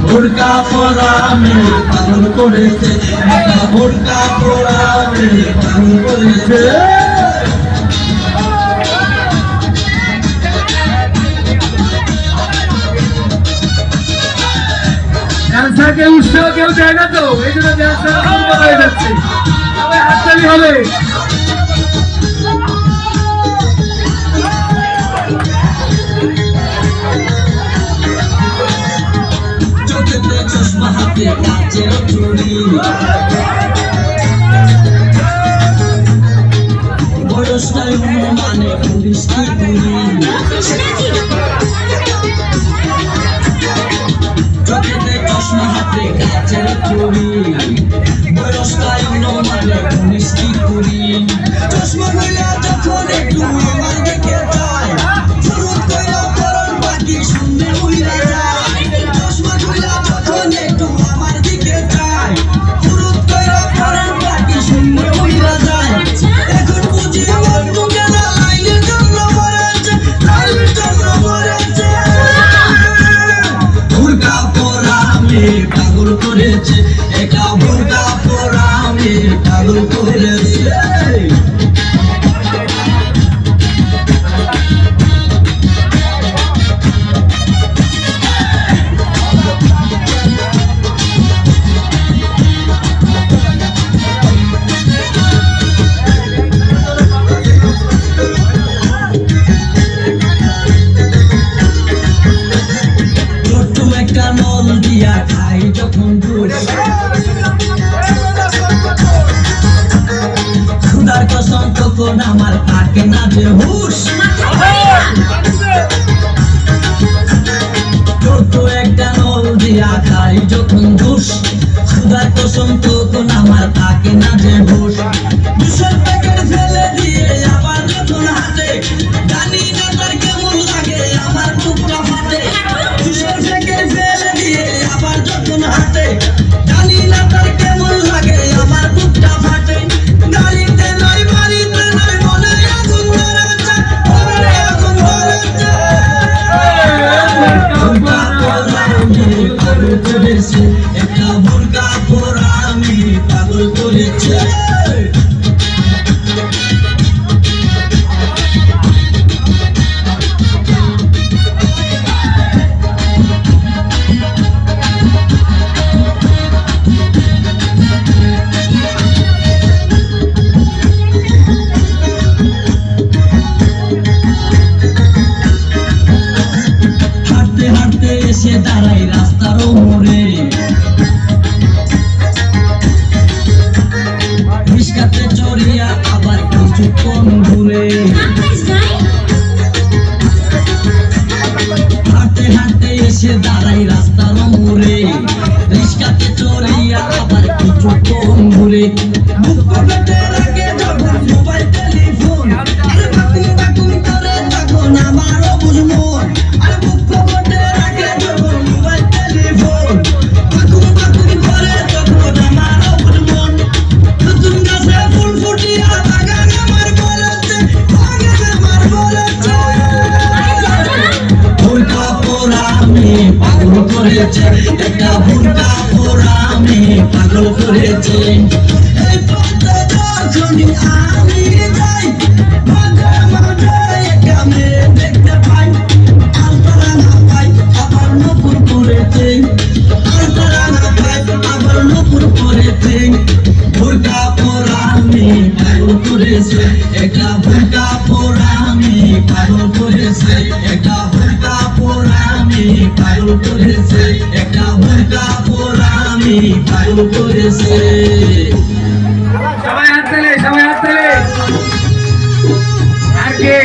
ভোরকা পরামে পাগল করেছে, ভোরকা পরামে পাগল করেছে। ডান্সারকে উৎসাহ কেউ দেয় না তো, এই জন্য ডান্সার হয়ে যাচ্ছে, সবাই হাততালি হবে। চশমা হাতে কাচের চুড়ি, বয়সটাই মানে পুলিশ কি পুরি, চোখেতে চশমা হাতে কাচের চুড়ি, বয়সটাই মানে পুলিশ কি পুরি। চশমা হইলা যখন একটু আমার দিকে যায়, শুরু কইরা পরন বাকি শুনতে হইলা যায়। চশমা হইলা যখন একটু আমার দিকে যায়, শুরু কইরা পরন বাকি শুনতে হইলা যায়। এখন বুঝি আমার মুখে না লাইলের জন্য মরেছে, লাইলের জন্য মরেছে। ভোরকা পরামে পাগল করেছে, এটা ভোরকা পরামে পাগল করেছে। নল দিয়া খাই যখন জুস, খুদার কসম তখন আমার থাকে না যে হুশ। ছোট একটা নল দিয়া খাই যখন জুস, খুদার কসম তখন আমার থাকে না যে হুশ। দুশোর প্যাকেট ফেলে দিয়ে আবার যখন হাতে, জানি না তার কেমন লাগে আমার বুকটা ফাটে। দুশোর প্যাকেট ফেলে দিয়ে আবার যখন হাতে, জানি না তার কেমন লাগে আমার বুকটা ফাটে। গাড়িতে নয় বাড়িতে নয় মনে আগুন ধরেছে, মনে আগুন ধরেছে। ভোরকা পরামে পাগল করেছে, একটা ভোরকা পরামে পাগল করেছে। হাঁটতে হাঁটতে এসে দাঁড়াই রাস্তার মোড়ে, রিস্কাতে চড়িয়া আবার কিছুক্ষণ ঘুরে। হাঁটতে হাঁটতে এসে দাঁড়াই রাস্তার মোড়ে, রিস্কাতে চড়িয়া আবার কিছুক্ষণ ঘুরে। বুক পকেটে রাখে যখন মোবাইল টেলিফোন, আরে বাকুম বাকুম করে তখন আমারও বুঝমন। আরে বুক পকেটে রাখে যখন মোবাইল টেলিফোন, বাকুম বাকুম করে তখন আমারও বুঝমন। নতুন গাছে ফুল ফুটিয়া বাগান আমার বলেছে, বাগান আমার বলেছে। ভোরকা পরামে পাগল করেছে, একটা ভোরকা পরামে পাগল করেছে। এই পথে যখনই আমি যাই, মাঝে মাঝে একটা মেয়ে দেখতে পাই, আলতারা না পাই আবার নপুর করেছে, আলতারা না পাই আবার নপুর করেছে। ভোরকা পরামে পাগল করেছে, একটা ভোরকা পরামে পাগল করেছে, একটা ভোরকা পাগল করেছে। সবাই হাত তালে আর কে